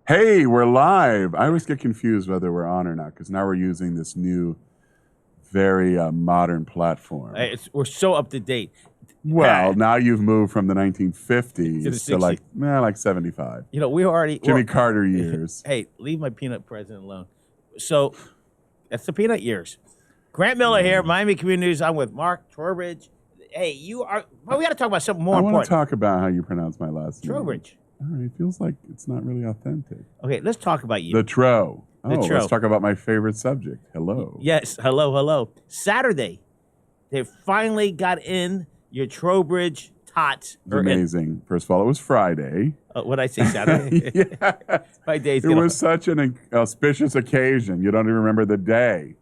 Hey, we're live. I always get confused whether we're on or not because now we're using this new, very modern platform. We're so up to date. Well, now you've moved from the To 1950s the like 75. You know, we already Jimmy Carter years. Hey, leave my peanut president alone. So that's the peanut years. Grant Miller here, Miami Community News. I'm with Mark Trowbridge. Hey, you are. Well, we got to talk about something more I important. want to talk about how you pronounce my last name. Trowbridge. All right, it feels like it's not really authentic. Okay, let's talk about you. The Tro. The Tro. Let's talk about my favorite subject. Hello. Yes, hello. Saturday, they finally got in your Trowbridge tots. It was amazing. First of all, it was Friday. What did I say, Saturday? Yeah. My days. It was such an auspicious occasion. You don't even remember the day.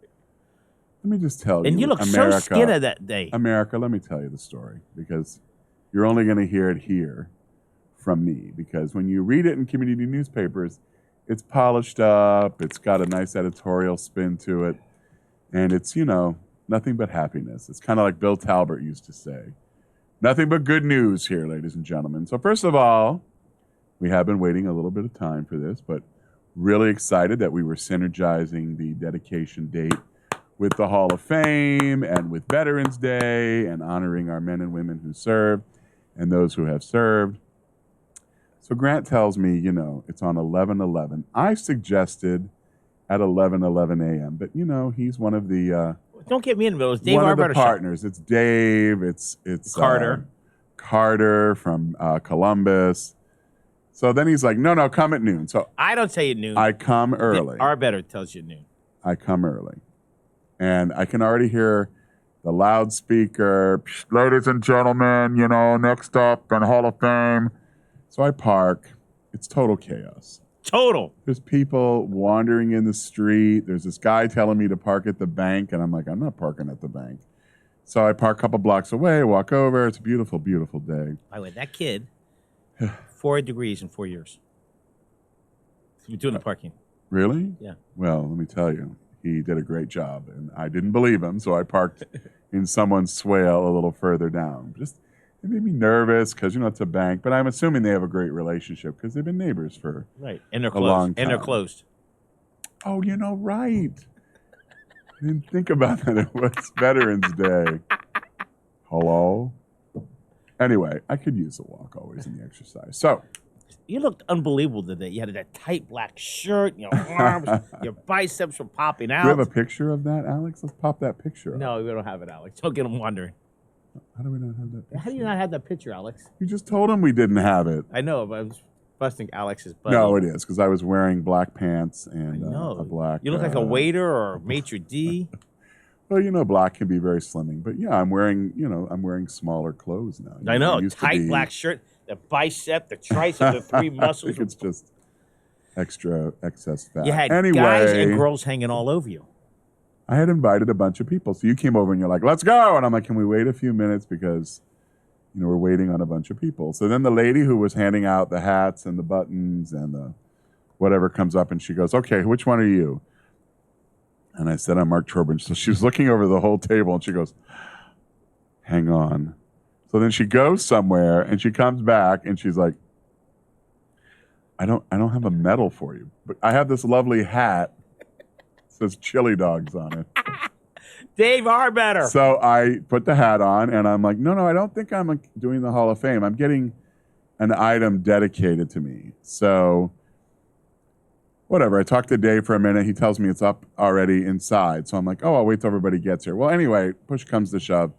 Let me just tell you. And you look America, so skinny that day. America, let me tell you the story because you're only going to hear it here from me. Because when you read it in community newspapers, it's polished up. It's got a nice editorial spin to it. And it's, nothing but happiness. It's kind of like Bill Talbot used to say. Nothing but good news here, ladies and gentlemen. So first of all, we have been waiting a little bit of time for this, but really excited that we were synergizing the dedication date with the Hall of Fame and with Veterans Day and honoring our men and women who served and those who have served. So Grant tells me, it's on 11/11. I suggested at 11:11 a.m., but he's one of the don't get me in the middle. It's Dave one Arbetter of the partners. It's Dave. It's Carter. Carter from Columbus. So then he's like, no, come at noon. So I don't say at noon. I come early. Arbetter tells you noon. I come early. And I can already hear the loudspeaker, ladies and gentlemen, next up in Hall of Fame. So I park. It's total chaos. Total. There's people wandering in the street. There's this guy telling me to park at the bank. And I'm like, I'm not parking at the bank. So I park a couple blocks away, walk over. It's a beautiful, beautiful day. By the way, that kid, 4 degrees in 4 years. You're doing the parking. Really? Yeah. Well, let me tell you, he did a great job. And I didn't believe him. So I parked in someone's swale a little further down. It made me nervous because, it's a bank. But I'm assuming they have a great relationship because they've been neighbors for right. And they're a long closed. time. And they're closed. Oh, right. I didn't think about that. It was Veterans Day. Hello? Anyway, I could use a walk always in the exercise. So. You looked unbelievable today. You had that tight black shirt, your arms, your biceps were popping out. Do you have a picture of that, Alex? Let's pop that picture up. No, we don't have it, Alex. Don't get them wondering. How do we not have that picture? How do you not have that picture, Alex? You just told him we didn't have it. I know, but I was busting Alex's butt. No, it is, because I was wearing black pants and a black... You look like a waiter or a maitre d'. Well, black can be very slimming. But yeah, I'm wearing smaller clothes now. I know, tight black shirt, the bicep, the tricep, the three muscles. I think it's just excess fat. You had anyway, guys and girls hanging all over you. I had invited a bunch of people. So you came over and you're like, let's go. And I'm like, can we wait a few minutes? Because, we're waiting on a bunch of people. So then the lady who was handing out the hats and the buttons and the whatever comes up and she goes, okay, which one are you? And I said, I'm Mark Trowbridge. So she was looking over the whole table and she goes, hang on. So then she goes somewhere and she comes back and she's like, I don't have a medal for you, but I have this lovely hat. Says chili dogs on it. Dave Arbetter. So I put the hat on and I'm like, no, I don't think I'm doing the Hall of Fame. I'm getting an item dedicated to me. So whatever. I talked to Dave for a minute. He tells me it's up already inside. So I'm like, I'll wait till everybody gets here. Well, anyway, push comes to shove.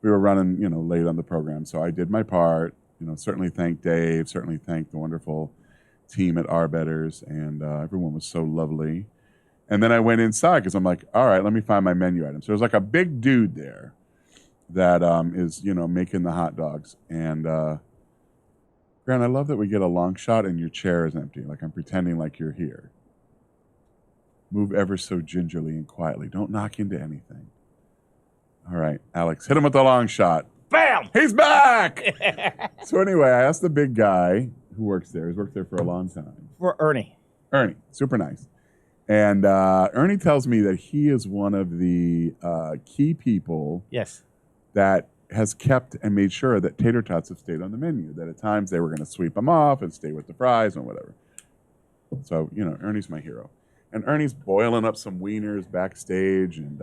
We were running, late on the program. So I did my part, certainly thank Dave, certainly thank the wonderful team at Arbetters. And everyone was so lovely. And then I went inside because I'm like, all right, let me find my menu items. So there's like a big dude there that is, making the hot dogs. And Grant, I love that we get a long shot and your chair is empty. Like I'm pretending like you're here. Move ever so gingerly and quietly. Don't knock into anything. All right, Alex, hit him with the long shot. Bam! He's back! So anyway, I asked the big guy who works there. He's worked there for a long time. For Ernie, super nice. And Ernie tells me that he is one of the key people that has kept and made sure that tater tots have stayed on the menu, that at times they were going to sweep them off and stay with the fries and whatever. So, Ernie's my hero. And Ernie's boiling up some wieners backstage. And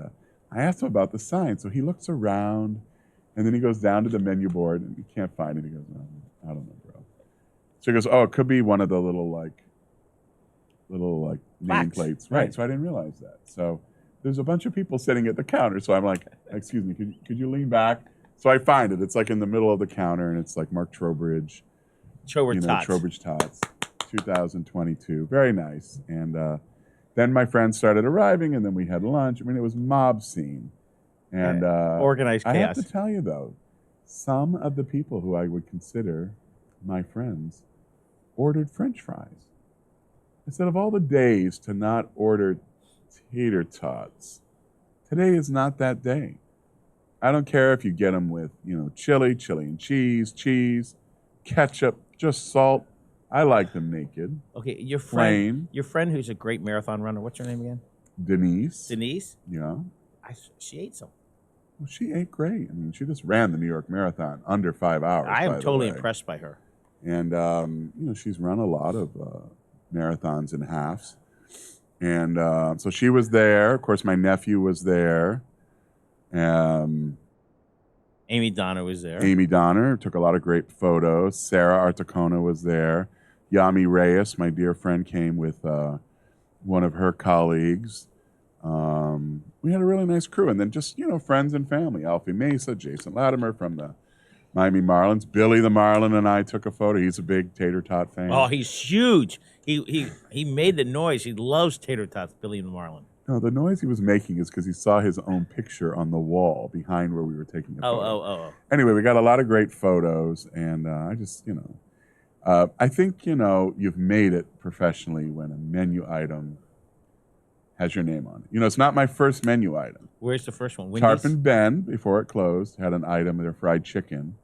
I asked him about the sign. So he looks around and then he goes down to the menu board and he can't find it. He goes, I don't know, bro. So he goes, oh, it could be one of the little nameplates. Right. So I didn't realize that. So there's a bunch of people sitting at the counter. So I'm like, excuse me, could you lean back? So I find it. It's like in the middle of the counter and it's like Mark Trowbridge. Trowbridge Tots, 2022. Very nice. And then my friends started arriving, and then we had lunch. I mean, it was mob scene. And organized chaos. I have to tell you, though, some of the people who I would consider my friends ordered French fries. Instead of all the days to not order tater tots, today is not that day. I don't care if you get them with, chili and cheese, ketchup, just salt. I like them naked. Okay, your friend who's a great marathon runner. What's her name again? Denise. Yeah. She ate some. Well, she ate great. I mean, she just ran the New York Marathon under 5 hours. I am totally impressed by her. And she's run a lot of marathons and halves. And so she was there. Of course, my nephew was there. Amy Donner was there. Amy Donner took a lot of great photos. Sarah Artacona was there. Yami Reyes, my dear friend, came with one of her colleagues. We had a really nice crew. And then just, friends and family. Alfie Mesa, Jason Latimer from the Miami Marlins. Billy the Marlin and I took a photo. He's a big tater tot fan. Oh, he's huge. He made the noise. He loves tater tots, Billy the Marlin. No, the noise he was making is because he saw his own picture on the wall behind where we were taking a photo. Oh. Anyway, we got a lot of great photos, and I just, I think, you've made it professionally when a menu item has your name on it. It's not my first menu item. Where's the first one? Tarpon Bend, before it closed, had an item of their fried chicken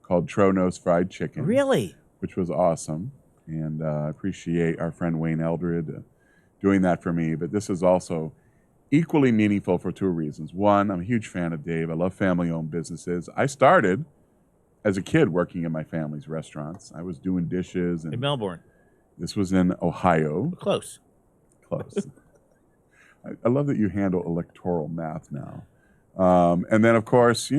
called Tronos Fried Chicken. Really? Which was awesome, and I appreciate our friend Wayne Eldred doing that for me. But this is also equally meaningful for two reasons. One, I'm a huge fan of Dave. I love family-owned businesses. I started as a kid working in my family's restaurants. I was doing dishes. In Melbourne. This was in Ohio. Close. I love that you handle electoral math now. And then, of course,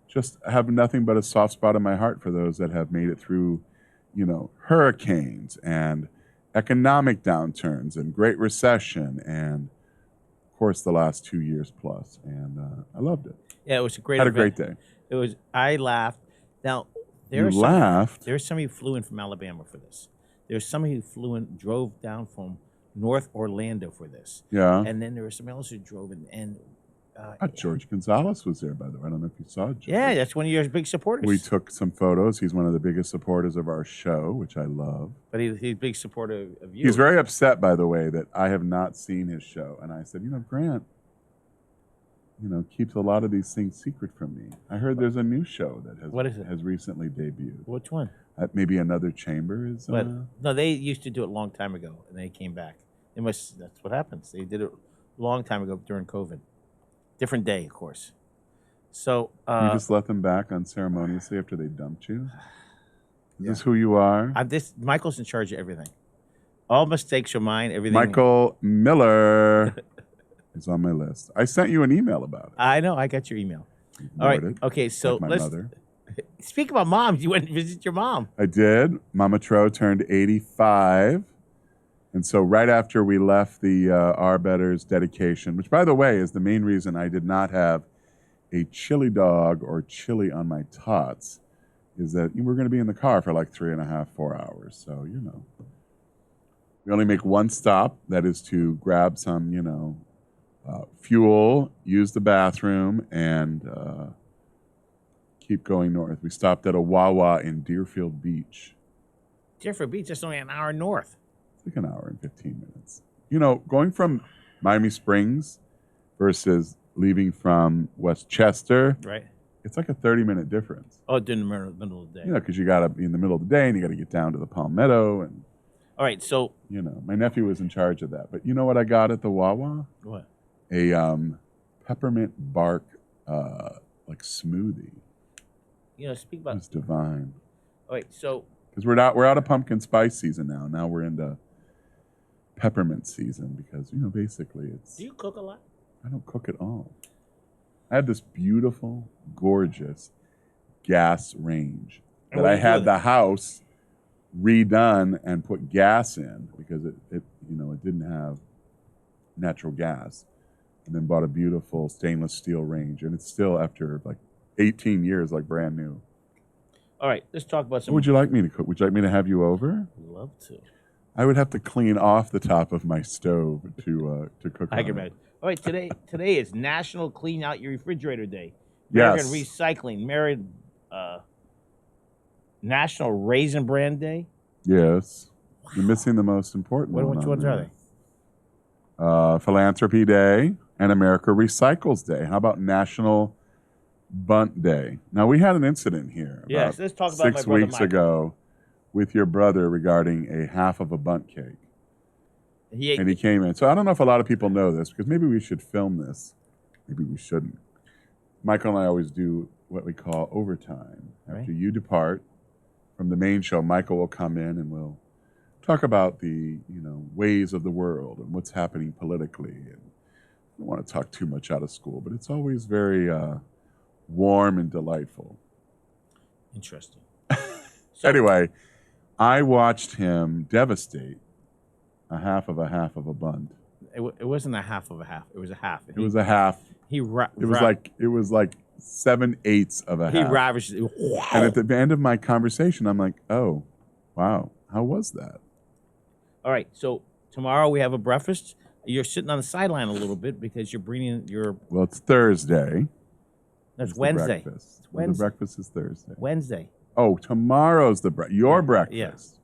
just have nothing but a soft spot in my heart for those that have made it through, hurricanes and economic downturns and Great Recession and, of course, the last 2 years plus. And I loved it. Yeah, it was a great Had event. a great day. It was. I laughed. Now, laughed? There's somebody who flew in from Alabama for this. There's somebody who drove down from North Orlando for this. Yeah. And then there was somebody else who drove in. And George Gonzalez was there, by the way. I don't know if you saw George. Yeah, that's one of your big supporters. We took some photos. He's one of the biggest supporters of our show, which I love. But he's a big supporter of you. He's very upset, by the way, that I have not seen his show. And I said, Grant, keeps a lot of these things secret from me. I heard there's a new show that has recently debuted. Which one? Maybe Another Chamber is. No, they used to do it a long time ago, and they came back. That's what happens. They did it a long time ago during COVID. Different day, of course. So you just let them back unceremoniously after they dumped you? Is this who you are? Michael's in charge of everything. All mistakes are mine. Everything. Michael Miller is on my list. I sent you an email about it. I know. I got your email. All right. Okay. So like my mother. Speak about moms. You went to visit your mom. I did. Mama Tro turned 85. And so right after we left the Our Better's dedication, which, by the way, is the main reason I did not have a chili dog or chili on my tots, is that we're going to be in the car for like 3.5, 4 hours. So, we only make one stop. That is to grab some, fuel, use the bathroom, and keep going north. We stopped at a Wawa in Deerfield Beach. Deerfield Beach, that's only an hour north. Like an hour and 15 minutes. Going from Miami Springs versus leaving from Westchester, right? It's like a 30-minute difference. Oh, during the middle of the day. Because you got to be in the middle of the day and you got to get down to the Palmetto. And all right, so my nephew was in charge of that. But you know what I got at the Wawa? What? A peppermint bark like smoothie. Speak about. It was divine. All right, so because we're out of pumpkin spice season now. Now we're into peppermint season because, basically it's. Do you cook a lot? I don't cook at all. I had this beautiful, gorgeous gas range And that what I do you do had with the it? house redone and put gas in because it didn't have natural gas, and then bought a beautiful stainless steel range, and it's still after like 18 years like brand new. All right, let's talk about some. What would you like me to cook? Would you like me to have you over? Love to. I would have to clean off the top of my stove to cook. I on can it. imagine. All right, today is National Clean Out Your Refrigerator Day. Yes. American Recycling, National Raisin Bran Day. Yes. You're missing the most important one. Which on ones are there. they? Philanthropy Day and America Recycles Day. How about National Bunt Day? Now, we had an incident here Yes, about let's talk about my 6 brother weeks Michael. ago with your brother regarding a half of a bunt cake. He ate. And he came in. So I don't know if a lot of people know this because maybe we should film this. Maybe we shouldn't. Michael and I always do what we call overtime. Right. After you depart from the main show, Michael will come in and we'll talk about the ways of the world and what's happening politically. And I don't want to talk too much out of school, but it's always very warm and delightful. Interesting. Anyway, I watched him devastate a half of a bunt. It wasn't a half of a half. It was a half. It was a half. He It was like 7/8 of a he half. ravished. And at the end of my conversation, I'm like, oh, wow, how was that? All right, so tomorrow we have a breakfast. You're sitting on the sideline a little bit because you're bringing your. Well, it's Thursday. That's It's the Wednesday. breakfast. It's Well, the Wednesday. breakfast is Thursday. Wednesday. Oh, tomorrow's your breakfast. Yes.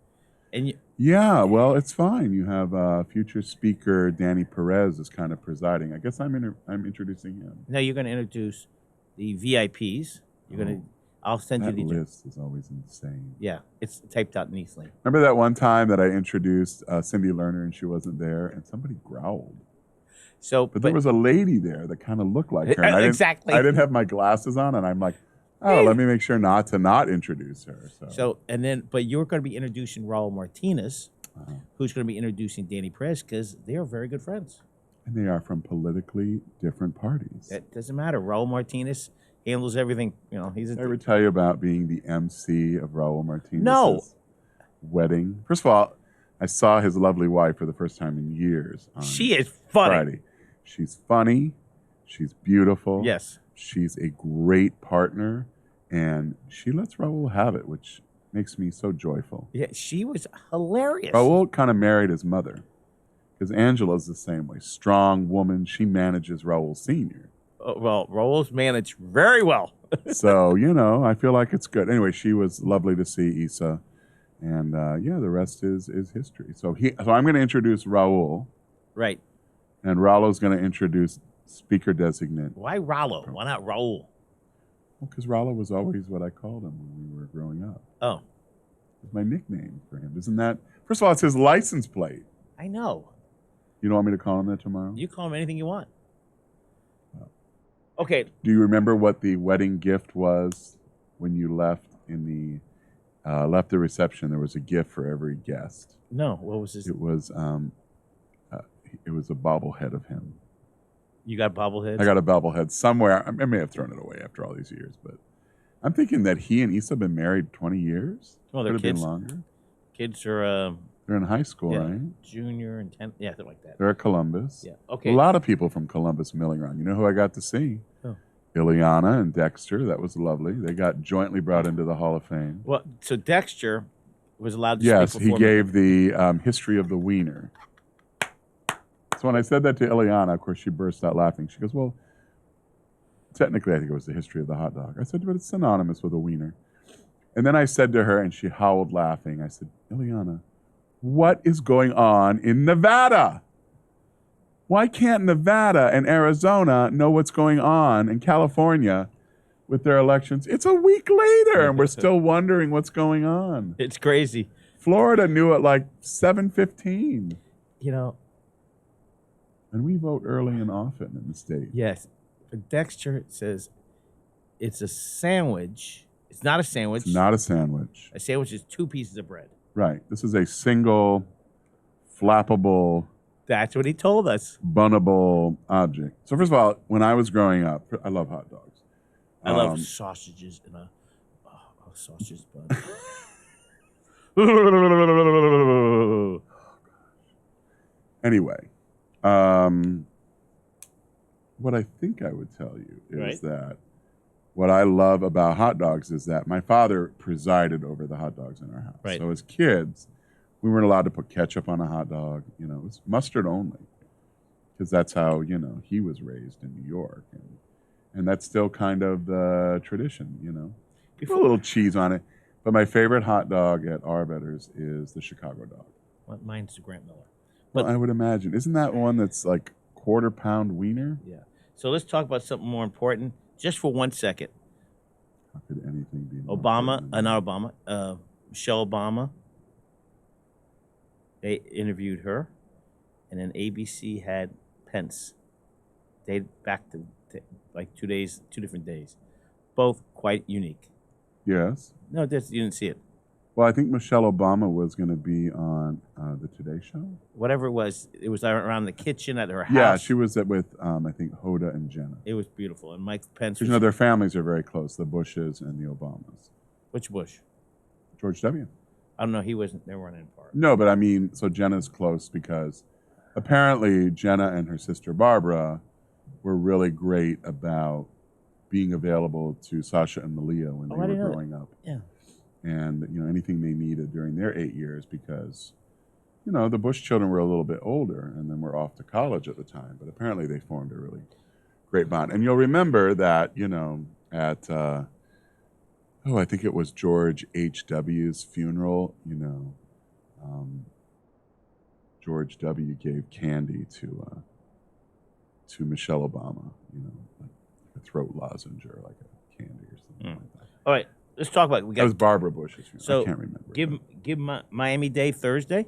And Yeah, well, it's fine. You have future speaker Danny Perez is kind of presiding. I guess I'm introducing him. now you're going to introduce the VIPs. You're going to. I'll send That you the. list is always insane. Yeah, it's typed out neatly. Remember that one time that I introduced Cindy Lerner and she wasn't there and somebody growled? So, But there was a lady there that kind of looked like her. and Exactly. I didn't have my glasses on, and I'm like, oh, let me make sure not introduce her. So and then, but you're going to be introducing Raul Martinez, Uh-huh. who's going to be introducing Danny Perez because they are very good friends. And they are from politically different parties. That doesn't matter. Raul Martinez handles everything. He's Did I a. ever tell you about being the MC of Raul Martinez's No. wedding? First of all, I saw his lovely wife for the first time in years. On She is funny. Friday. She's funny. She's beautiful. Yes. She's a great partner, and she lets Raul have it, which makes me so joyful. Yeah, she was hilarious. Raul kind of married his mother, because Angela's the same way. Strong woman. She manages Raul Sr. Well, Raul's managed very well. So, I feel like it's good. Anyway, she was lovely to see, Issa. And, the rest is history. So I'm going to introduce Raul, Right. and Raul's going to introduce speaker designate. Why Raul? Why not Raul? Well, because Raul was always what I called him when we were growing up. Oh, It's my nickname for him. Isn't that? First of all, it's his license plate. I know. You don't want me to call him that tomorrow? You call him anything you want. Well. Okay. Do you remember what the wedding gift was when you left left the reception? There was a gift for every guest. No. What was his? It was a bobblehead of him. You got bobbleheads? I got a bobblehead somewhere. I may have thrown it away after all these years, but I'm thinking that he and Issa have been married 20 years. Well, Could their have been kids. longer. Kids are They're in high school, yeah, right? junior and 10th. Yeah, something like that. They're at Columbus. Yeah. Okay. A lot of people from Columbus milling around. You know who I got to see? Oh. Ileana and Dexter. That was lovely. They got jointly brought into the Hall of Fame. Well, so Dexter was allowed to Yes, speak he before gave the history of the wiener. So when I said that to Ileana, of course, she burst out laughing. She goes, well, technically, I think it was the history of the hot dog. I said, but it's synonymous with a wiener. And then I said to her, and she howled laughing, I said, Ileana, what is going on in Nevada? Why can't Nevada and Arizona know what's going on in California with their elections? It's a week later, and we're still wondering what's going on. It's crazy. Florida knew at like 7:15. And we vote early and often in the state. Yes. But Dexter says it's a sandwich. It's not a sandwich. It's not a sandwich. A sandwich is 2 pieces of bread. Right. This is a single flappable, That's what he told us. bunnable object. So first of all, when I was growing up, I love hot dogs. I love sausages in a sausage bun. Anyway, what I think I would tell you is that what I love about hot dogs is that my father presided over the hot dogs in our house. Right. So as kids, we weren't allowed to put ketchup on a hot dog. You know, it was mustard only, because that's how, you know, he was raised in New York, and that's still kind of the tradition. You know, put a little cheese on it. But my favorite hot dog at Arbetter's is the Chicago dog. Well, mine's the Grant Miller. Well, I would imagine. Isn't that one that's like quarter-pound wiener? Yeah. So let's talk about something more important, just for 1 second. How could anything be more Obama, important than not Obama, Michelle Obama. They interviewed her, and then ABC had Pence. They back to like 2 days, 2 different days, both quite unique. Yes. No, you didn't see it. Well, I think Michelle Obama was going to be on the Today Show. Whatever it was around the kitchen at her house. Yeah, she was with, I think, Hoda and Jenna. It was beautiful. And Mike Pence Because, you know, their families are very close, the Bushes and the Obamas. Which Bush? George W. I don't know. They weren't in part. No, but I mean, so Jenna's close because apparently Jenna and her sister Barbara were really great about being available to Sasha and Malia when they were growing up. Yeah. And, you know, anything they needed during their 8 years because, you know, the Bush children were a little bit older and then were off to college at the time. But apparently they formed a really great bond. And you'll remember that, you know, at, I think it was George H.W.'s funeral, you know, George W. gave candy to Michelle Obama, you know, like a throat lozenge or like a candy or something like that. All right. Let's talk about it. That was Barbara Bush's funeral. So I can't remember. Give Miami Day Thursday.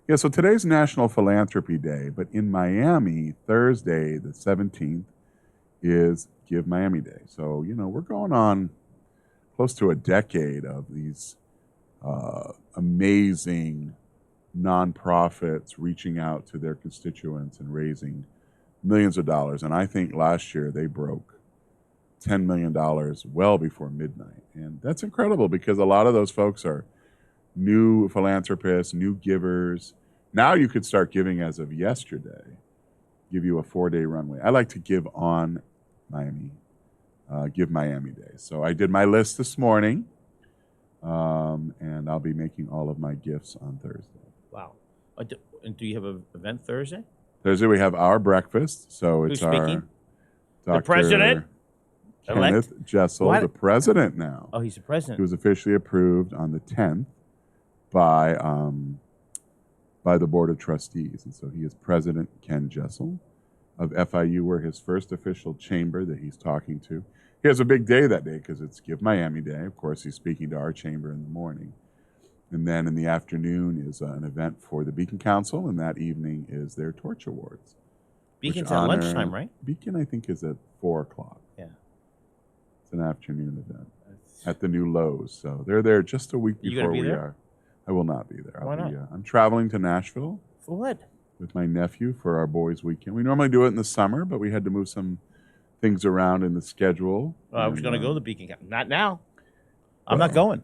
Yeah, so today's National Philanthropy Day, but in Miami, Thursday, the 17th, is Give Miami Day. So, you know, we're going on close to a decade of these amazing nonprofits reaching out to their constituents and raising millions of dollars. And I think last year they broke $10 million well before midnight. And that's incredible because a lot of those folks are new philanthropists, new givers. Now you could start giving as of yesterday, give you a 4-day runway. I like to give on Miami, Give Miami Day. So I did my list this morning, and I'll be making all of my gifts on Thursday. Wow. And do you have an event Thursday? Thursday we have our breakfast. So it's Who's speaking? Dr. The president? Kenneth Jessel, the president now. Oh, he's the president. He was officially approved on the 10th by the Board of Trustees. And so he is President Ken Jessel of FIU. We're his first official chamber that he's talking to. He has a big day that day because it's Give Miami Day. Of course, he's speaking to our chamber in the morning. And then in the afternoon is an event for the Beacon Council, and that evening is their Torch Awards. Beacon's at lunchtime, right? Beacon, I think, is at 4 o'clock. Yeah. It's an afternoon event at the new Lowe's. So they're there just a week before we are. I will not be there. Why not? I'm traveling to Nashville. For what? With my nephew for our boys' weekend. We normally do it in the summer, but we had to move some things around in the schedule. I was going to go to the Beacon. Not now. I'm not going.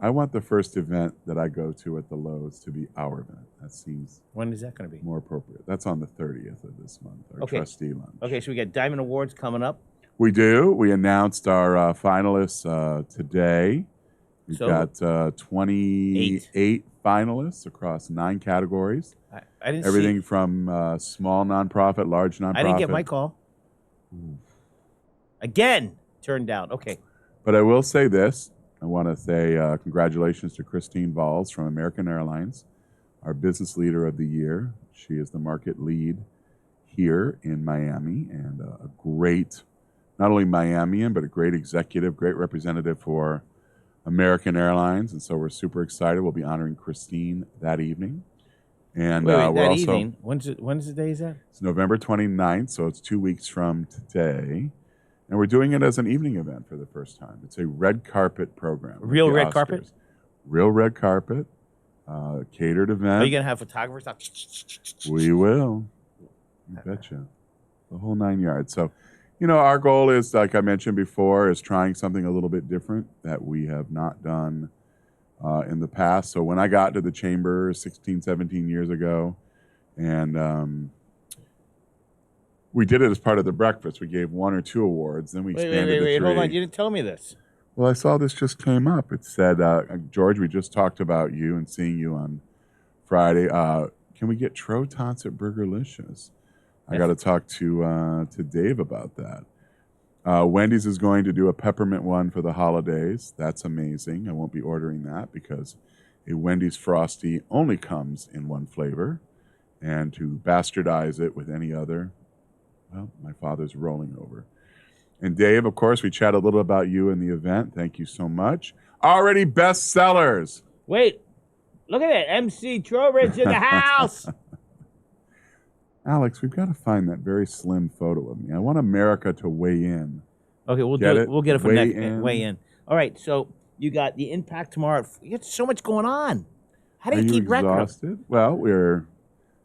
I want the first event that I go to at the Lowe's to be our event. That seems When is that going to be? more appropriate. That's on the 30th of this month, our trustee lunch. Okay, so we got Diamond Awards coming up. We do. We announced our finalists today. We've got 28 finalists across 9 categories. I didn't Everything from small nonprofit, large nonprofit. I didn't get my call. Again, turned down. Okay. But I will say this. I want to say congratulations to Christine Valls from American Airlines, our business leader of the year. She is the market lead here in Miami and a great, not only Miamian, but a great executive, great representative for American Airlines. And so we're super excited. We'll be honoring Christine that evening. And wait, we're that also, evening. When's the day is that? It's November 29th, so it's 2 weeks from today. And we're doing it as an evening event for the first time. It's a red carpet program. Real the red Oscars. carpet? Real red carpet. Catered event. Are you gonna have photographers? We will. I betcha. The whole 9 yards. So, our goal is, like I mentioned before, is trying something a little bit different that we have not done in the past. So when I got to the chamber 16, 17 years ago, and we did it as part of the breakfast. We gave 1 or 2 awards. Then we expanded to 3. Hold on. You didn't tell me this. Well, I saw this just came up. It said, George, we just talked about you and seeing you on Friday. Can we get Tro Tots at Burgerlicious? I got to talk to Dave about that. Wendy's is going to do a peppermint one for the holidays. That's amazing. I won't be ordering that because a Wendy's Frosty only comes in one flavor. And to bastardize it with any other, well, my father's rolling over. And Dave, of course, we chat a little about you and the event. Thank you so much. Already bestsellers. Wait, look at that. MC Trowbridge in the house. Alex, we've got to find that very slim photo of me. I want America to weigh in. Okay, we'll Get do it. it? We'll get it for Weigh next in. weigh in. All right, so you got the impact tomorrow. You got so much going on. How do Are you you keep record? exhausted? Well, we're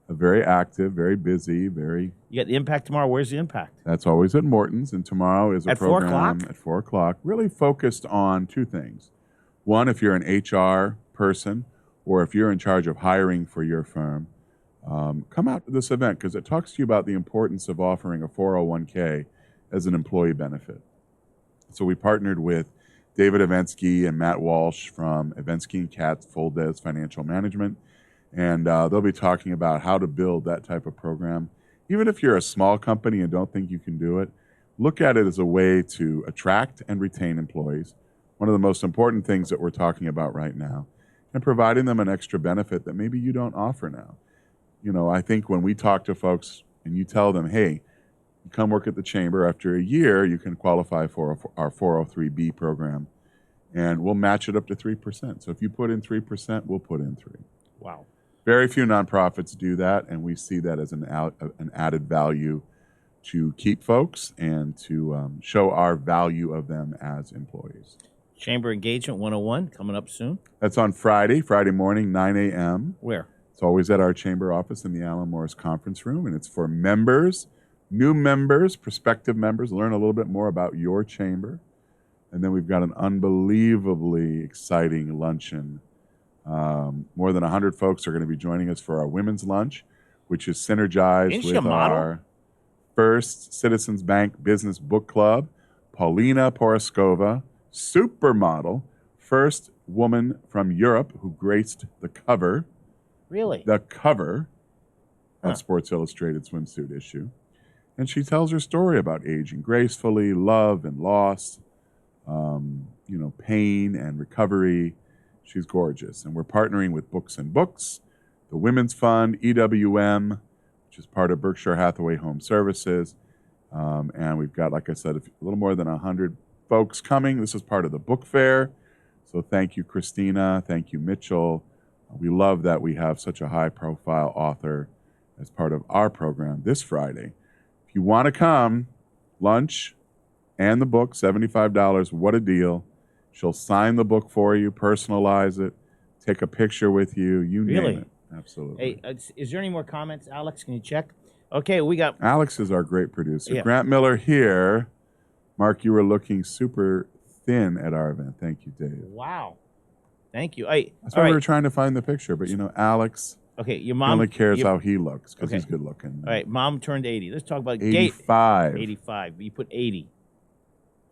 very active, very busy, very. You got the impact tomorrow. Where's the impact? That's always at Morton's, and tomorrow is a At 4 program o'clock? at 4 o'clock, really focused on 2 things. One, if you're an HR person or if you're in charge of hiring for your firm, come out to this event because it talks to you about the importance of offering a 401k as an employee benefit. So we partnered with David Evensky and Matt Walsh from Evensky and Katz Fuldez Financial Management, and they'll be talking about how to build that type of program. Even if you're a small company and don't think you can do it, look at it as a way to attract and retain employees, one of the most important things that we're talking about right now, and providing them an extra benefit that maybe you don't offer now. I think when we talk to folks and you tell them, hey, you come work at the chamber, after a year, you can qualify for our 403B program, and we'll match it up to 3%. So if you put in 3%, we'll put in 3. Wow. Very few nonprofits do that, and we see that as an added value to keep folks and to show our value of them as employees. Chamber Engagement 101 coming up soon. That's on Friday morning, 9 a.m. Where? It's always at our chamber office in the Alan Morris Conference Room, and it's for members, new members, prospective members, learn a little bit more about your chamber. And then we've got an unbelievably exciting luncheon. More than 100 folks are going to be joining us for our women's lunch, which is synergized Isn't she with a model? our first Citizens Bank Business Book Club. Paulina Poroskova, supermodel, first woman from Europe who graced the cover. Really? The cover Huh. of Sports Illustrated swimsuit issue. And she tells her story about aging gracefully, love and loss, pain and recovery. She's gorgeous. And we're partnering with Books and Books, the Women's Fund, EWM, which is part of Berkshire Hathaway Home Services. And we've got, like I said, a little more than 100 folks coming. This is part of the book fair. So thank you, Christina. Thank you, Mitchell. We love that we have such a high-profile author as part of our program this Friday. If you want to come, lunch and the book, $75. What a deal. She'll sign the book for you, personalize it, take a picture with you, you Really? name it. Absolutely. Hey, is there any more comments, Alex? Can you check? Okay, we got. Alex is our great producer. Yeah. Grant Miller here. Mark, you were looking super thin at our event. Thank you, Dave. Wow. Thank you. Hey, That's all why right. we were trying to find the picture. But, Alex Okay, your he mom. only cares your- how he looks because Okay. he's good looking. All right, mom turned 80. Let's talk about 85. 85. You put 80.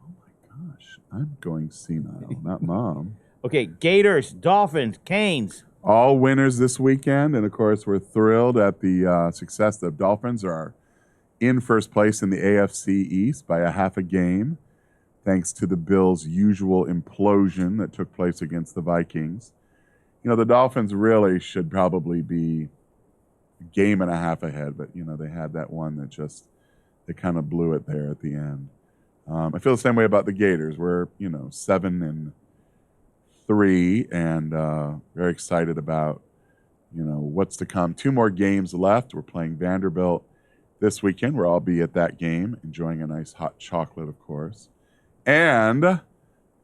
Oh, my gosh. I'm going senile, not mom. Okay, Gators, Dolphins, Canes. All winners this weekend. And, of course, we're thrilled at the success. The Dolphins are in first place in the AFC East by a half a game, thanks to the Bills' usual implosion that took place against the Vikings. The Dolphins really should probably be a game and a half ahead, but, they had that one that they kind of blew it there at the end. I feel the same way about the Gators. We're, 7-3 and very excited about, what's to come. 2 more games left. We're playing Vanderbilt this weekend, where I'll be at that game, enjoying a nice hot chocolate, of course. And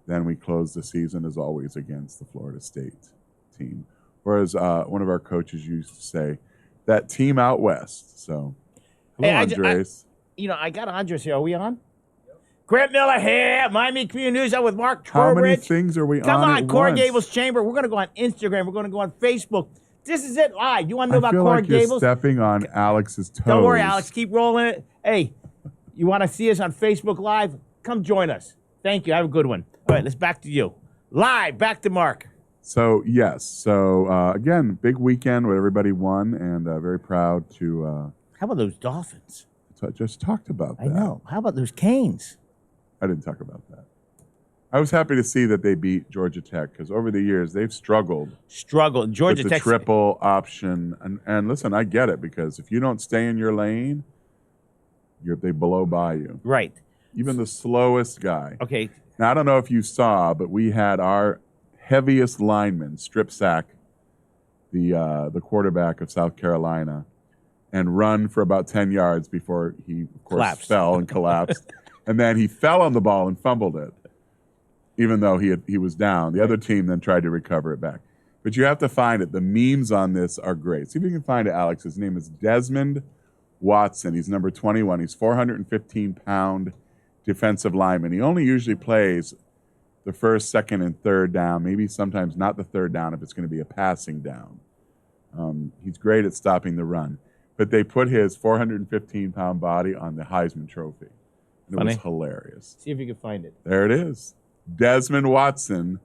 then we close the season, as always, against the Florida State team. or as one of our coaches used to say, that team out west. So, hello, Hey, Andres. I got Andres here. Are we on? Grant Miller here, Miami Community News. I'm with Mark How many Trowbridge. things are we Come on on, at Core once? Gables Chamber. We're going to go on Instagram. We're going to go on Facebook. This is it live. You want to know I about feel Core like you're Gables? stepping on Alex's toes. Don't worry, Alex. Keep rolling it. Hey, you want to see us on Facebook Live? Come join us. Thank you. Have a good one. All right, let's back to you. Live, back to Mark. So, yes. So, again, big weekend where everybody won, and very proud to How about those Dolphins? I just talked about that. I know. How about those Canes? I didn't talk about that. I was happy to see that they beat Georgia Tech because over the years they've struggled Georgia with the Tech. triple option. And listen, I get it because if you don't stay in your lane, they blow by you. Right. Even the slowest guy. Okay. Now, I don't know if you saw, but we had our heaviest lineman strip sack the quarterback of South Carolina and run for about 10 yards before he, of course, fell and collapsed. And then he fell on the ball and fumbled it, even though he was down. The other team then tried to recover it back. But you have to find it. The memes on this are great. See if you can find it, Alex. His name is Desmond Watson. He's number 21. He's 415-pound defensive lineman. He only usually plays the first, second, and third down, maybe sometimes not the third down if it's going to be a passing down. He's great at stopping the run. But they put his 415-pound body on the Heisman Trophy. And it was hilarious. See if you can find it. There it is. Desmond Watson,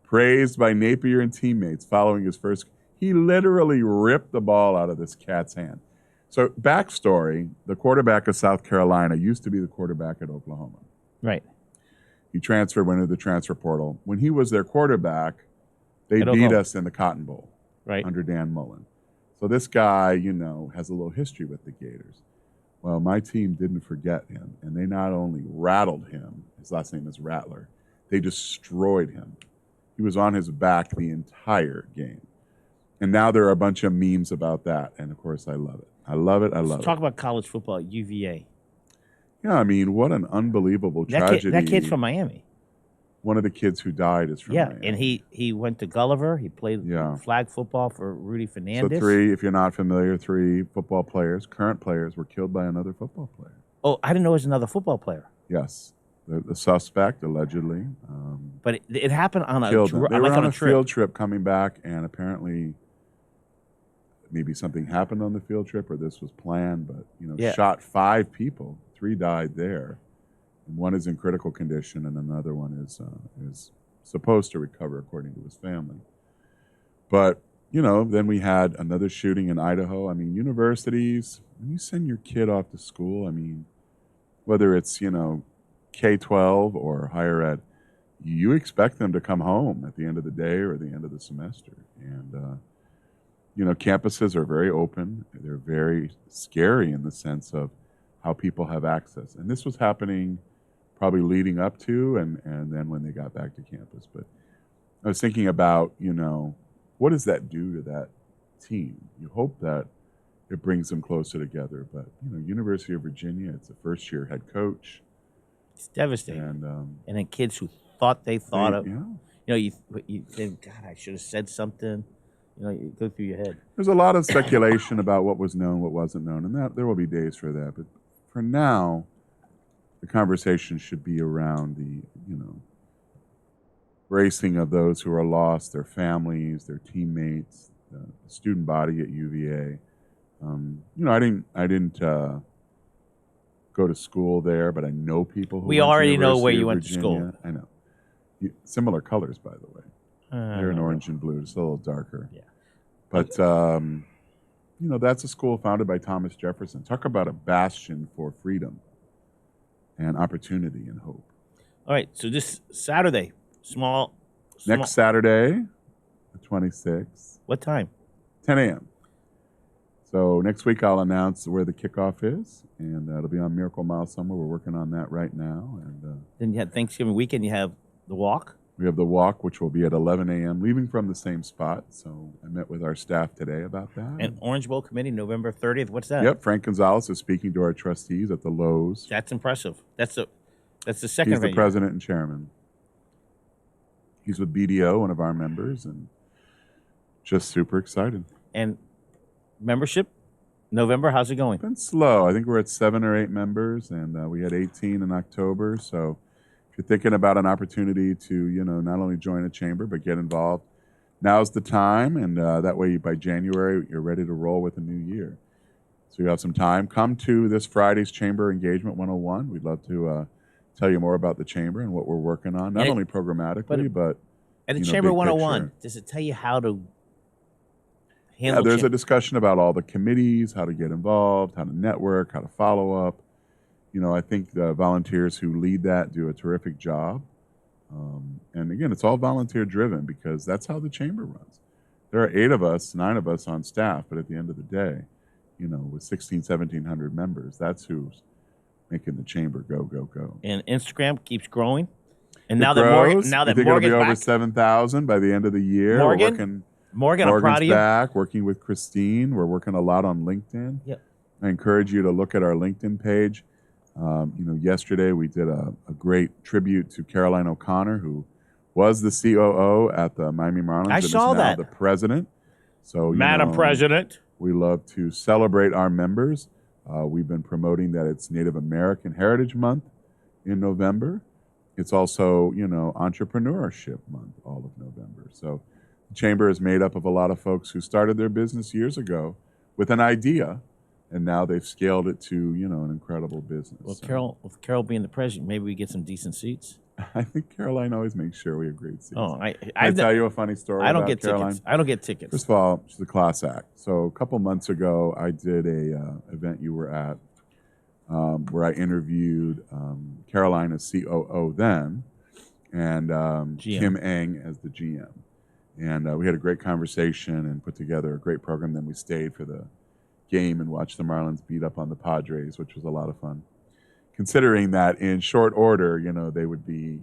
praised by Napier and teammates following his first. He literally ripped the ball out of this cat's hand. So, backstory, the quarterback of South Carolina used to be the quarterback at Oklahoma. Right. He transferred, went into the transfer portal. When he was their quarterback, they beat us in the Cotton Bowl under Dan Mullen. So this guy, has a little history with the Gators. Well, my team didn't forget him, and they not only rattled him, his last name is Rattler, they destroyed him. He was on his back the entire game. And now there are a bunch of memes about that, and of course I love it. I love it. Let's talk about college football at UVA. Yeah, I mean, what an unbelievable tragedy. That kid's from Miami. One of the kids who died is from Miami. And he went to Gulliver. He played flag football for Rudy Fernandez. So if you're not familiar, 3 football players, current players, were killed by another football player. Oh, I didn't know it was another football player. Yes. The suspect, allegedly. But it happened on they were on a trip. field trip coming back, and apparently maybe something happened on the field trip or this was planned, but, shot 5 people. 3 died there. And 1 is in critical condition, and another one is supposed to recover, according to his family. But, then we had another shooting in Idaho. I mean, universities, when you send your kid off to school, I mean, whether it's, K-12 or higher ed, you expect them to come home at the end of the day or the end of the semester. And, campuses are very open. They're very scary in the sense of how people have access. And this was happening probably leading up to and then when they got back to campus. But I was thinking about, what does that do to that team? You hope that it brings them closer together. But, University of Virginia, it's a first-year head coach. It's devastating. And then kids who thought you think, God, I should have said something. You go through your head. There's a lot of speculation about what was known, what wasn't known, and that there will be days for that. But for now, the conversation should be around the, bracing of those who are lost, their families, their teammates, the student body at UVA. I didn't go to school there, but I know people who. We already know where you went to school. I know. Similar colors, by the way. They're in orange and blue, just a little darker. Yeah. But, that's a school founded by Thomas Jefferson. Talk about a bastion for freedom and opportunity and hope. All right, so this Saturday, small. Next Saturday, the 26th. What time? 10 a.m. So next week I'll announce where the kickoff is, and it'll be on Miracle Mile somewhere. We're working on that right now. And then you have Thanksgiving weekend, you have the walk? We have the walk, which will be at 11 a.m., leaving from the same spot. So I met with our staff today about that. And Orange Bowl Committee, November 30th. What's that? Yep, Frank Gonzalez is speaking to our trustees at the Lowe's. That's impressive. That's the second He's the venue. president and chairman. He's with BDO, one of our members, and Just super excited. And membership, November, how's it going? Been slow. I think we're at 7 or 8 members, and we had 18 in October. So if you're thinking about an opportunity to, not only join a chamber but get involved, now's the time. And that way, by January, you're ready to roll with a new year. So you have some time. Come to this Friday's Chamber Engagement 101. We'd love to tell you more about the chamber and what we're working on, not only programmatically, but at the Chamber big 101, picture. does it tell you how to Yeah, handle? there's a discussion about all the committees, how to get involved, how to network, how to follow up. I think the volunteers who lead that do a terrific job. And again, it's all volunteer driven because that's how the chamber runs. There are 9 of us on staff, but at the end of the day, with 1,700 members, that's who's making the chamber go, go, go. And Instagram keeps growing. And It now grows. that I think Morgan's it'll be over back, 7,000 by the end of the year. Morgan, Morgan's I'm proud of you. back, working with Christine. We're working a lot on LinkedIn. Yep. I encourage you to look at our LinkedIn page. Yesterday we did a great tribute to Caroline O'Connor, who was the COO at the Miami Marlins. I and saw is now that. the president. So, Madam President. we love to celebrate our members. We've been promoting that it's Native American Heritage Month in November. It's also, Entrepreneurship Month all of November. So the Chamber is made up of a lot of folks who started their business years ago with an idea, and now they've scaled it to, an incredible business. Well, So with Carol being the president, maybe we get some decent seats. I think Caroline always makes sure we have great seats. Oh, Can I tell you a funny story I don't about get Caroline? tickets. I don't get tickets. First of all, she's a class act. So a couple months ago, I did a event you were at where I interviewed Caroline as COO then, and Kim Eng as the GM. And we had a great conversation and put together a great program. Then we stayed for the game and watched the Marlins beat up on the Padres, which was a lot of fun. Considering that in short order, they would be,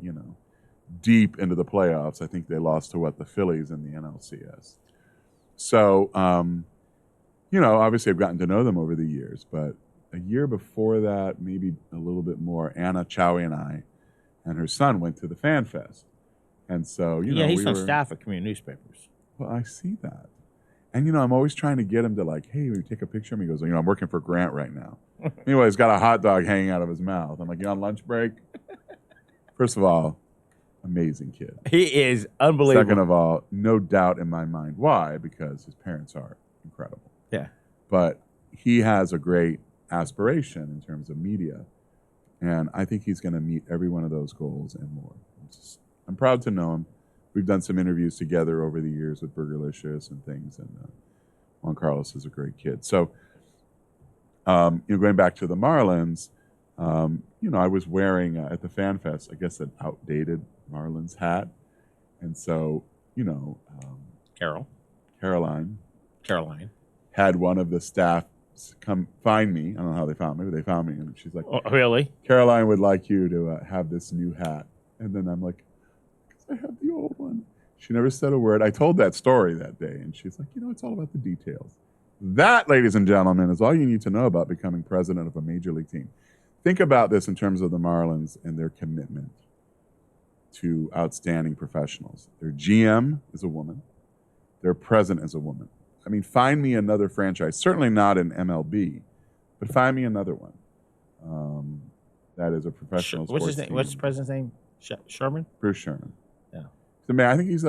deep into the playoffs. I think they lost to the Phillies in the NLCS. So, obviously I've gotten to know them over the years, but a year before that, maybe a little bit more, Anna Chowie and I and her son went to the Fan Fest. And so, he's on staff at community newspapers. Well, I see that. And, I'm always trying to get him to hey, will you take a picture of me? He goes, I'm working for Grant right now. Anyway, he's got a hot dog hanging out of his mouth. I'm like, you on lunch break? First of all, amazing kid. He is unbelievable. Second of all, no doubt in my mind. Why? Because his parents are incredible. Yeah. But he has a great aspiration in terms of media. And I think he's going to meet every one of those goals and more. I'm proud to know him. We've done some interviews together over the years with Burgerlicious and things. And Juan Carlos is a great kid. So, going back to the Marlins, I was wearing at the Fan Fest, I guess, an outdated Marlins hat. And so, Caroline had one of the staff come find me. I don't know how they found me, but they found me. And she's like, oh, really? Caroline would like you to have this new hat. And then I'm like, because I have the old one. She never said a word. I told that story that day. And she's like, it's all about the details. That, ladies and gentlemen, is all you need to know about becoming president of a major league team. Think about this in terms of the Marlins and their commitment to outstanding professionals. Their GM is a woman. Their president is a woman. I mean, find me another franchise, certainly not in MLB, but find me another one that is a professional sports What's his name? team. What's the president's name? Sherman? Bruce Sherman. Yeah. So, man, I think he's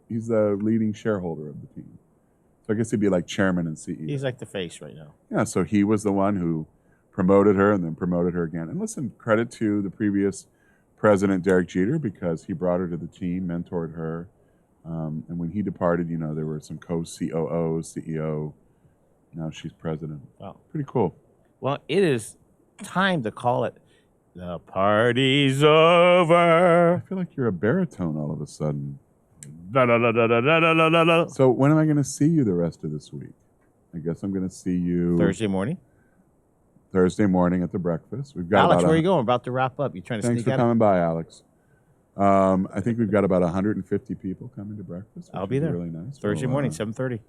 he's the leading shareholder of the team. So I guess he'd be like chairman and CEO. He's like the face right now. Yeah, so he was the one who promoted her and then promoted her again. And listen, credit to the previous president, Derek Jeter, because he brought her to the team, mentored her. And when he departed, there were some co-COOs, CEO. Now she's president. Wow. Pretty cool. Well, it is time to call it the party's over. I feel like you're a baritone all of a sudden. Da, da, da, da, da, da, da, da, da. So when am I going to see you the rest of this week? I guess I'm going to see you Thursday morning. Thursday morning at the breakfast. We've got Alex, where are you going? We're about to wrap up. You trying to Thanks sneak for out? coming by, Alex. I think we've got about 150 people coming to breakfast. I'll be there. Really nice. Thursday morning, 7:30.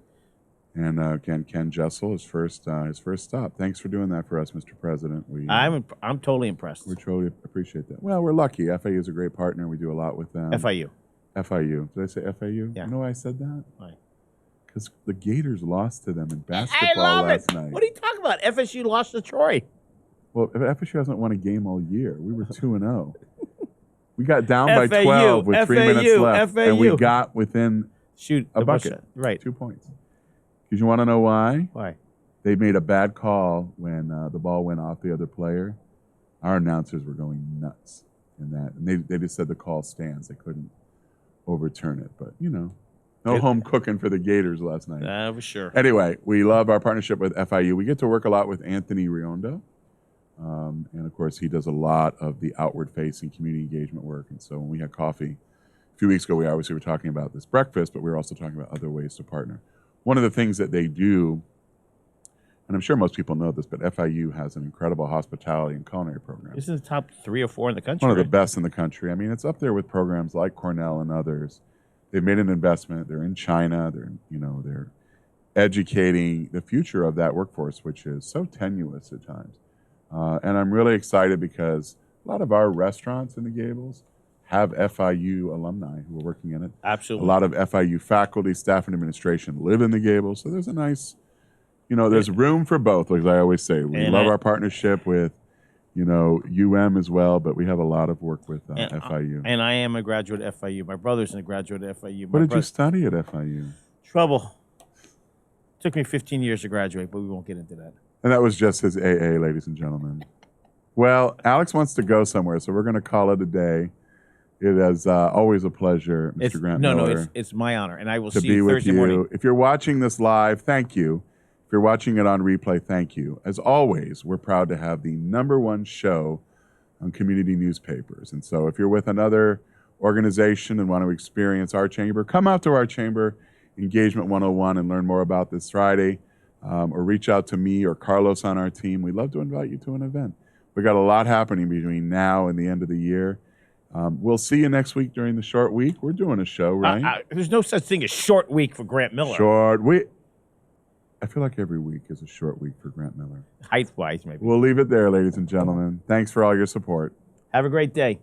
And again, Ken Jessel, his first stop. Thanks for doing that for us, Mr. President. I'm totally impressed. We totally appreciate that. Well, we're lucky. FAU is a great partner. We do a lot with them. FIU. FIU. Did I say FAU? Yeah. You know why I said that? Why? Because the Gators lost to them in I basketball love it. last night. What are you talking about? FSU lost to Troy. Well, FSU hasn't won a game all year. We were 2-0. We got down by FAU, 12 with 3 minutes left, and we FAU. got within Shoot a the bucket. bullshit. Right. 2 points. Because you want to know why? Why? They made a bad call when the ball went off the other player. Our announcers were going nuts in that. And they just said the call stands. They couldn't overturn it. But, no home cooking for the Gators last night. For sure. Anyway, we love our partnership with FIU. We get to work a lot with Anthony Riondo. And, of course, he does a lot of the outward-facing community engagement work. And so when we had coffee a few weeks ago, we obviously were talking about this breakfast, but we were also talking about other ways to partner. One of the things that they do, and I'm sure most people know this, but FIU has an incredible hospitality and culinary program. This is the top 3 or 4 in the country. One of the best in the country. I mean, it's up there with programs like Cornell and others. They've made an investment. They're in China. They're educating the future of that workforce, which is so tenuous at times. And I'm really excited because a lot of our restaurants in the Gables have FIU alumni who are working in it. Absolutely. A lot of FIU faculty, staff, and administration live in the Gables. So there's a nice, there's room for both, like I always say. We love our partnership with, UM as well, but we have a lot of work with FIU. And I am a graduate at FIU. My brother's a graduate at FIU. What did you study at FIU? Trouble. Took me 15 years to graduate, but we won't get into that. And that was just his AA, ladies and gentlemen. Well, Alex wants to go somewhere, so we're going to call it a day. It is always a pleasure, Mr. Grant Miller. No, it's my honor, and I will to see be you with Thursday you. morning. If you're watching this live, thank you. If you're watching it on replay, thank you. As always, we're proud to have the #1 show on community newspapers. And so if you're with another organization and want to experience our chamber, come out to our chamber, Engagement 101, and learn more about this Friday. Or reach out to me or Carlos on our team. We'd love to invite you to an event. We got a lot happening between now and the end of the year. We'll see you next week during the short week. We're doing a show, right? There's no such thing as short week for Grant Miller. Short week. I feel like every week is a short week for Grant Miller. Height-wise, maybe. We'll leave it there, ladies and gentlemen. Thanks for all your support. Have a great day.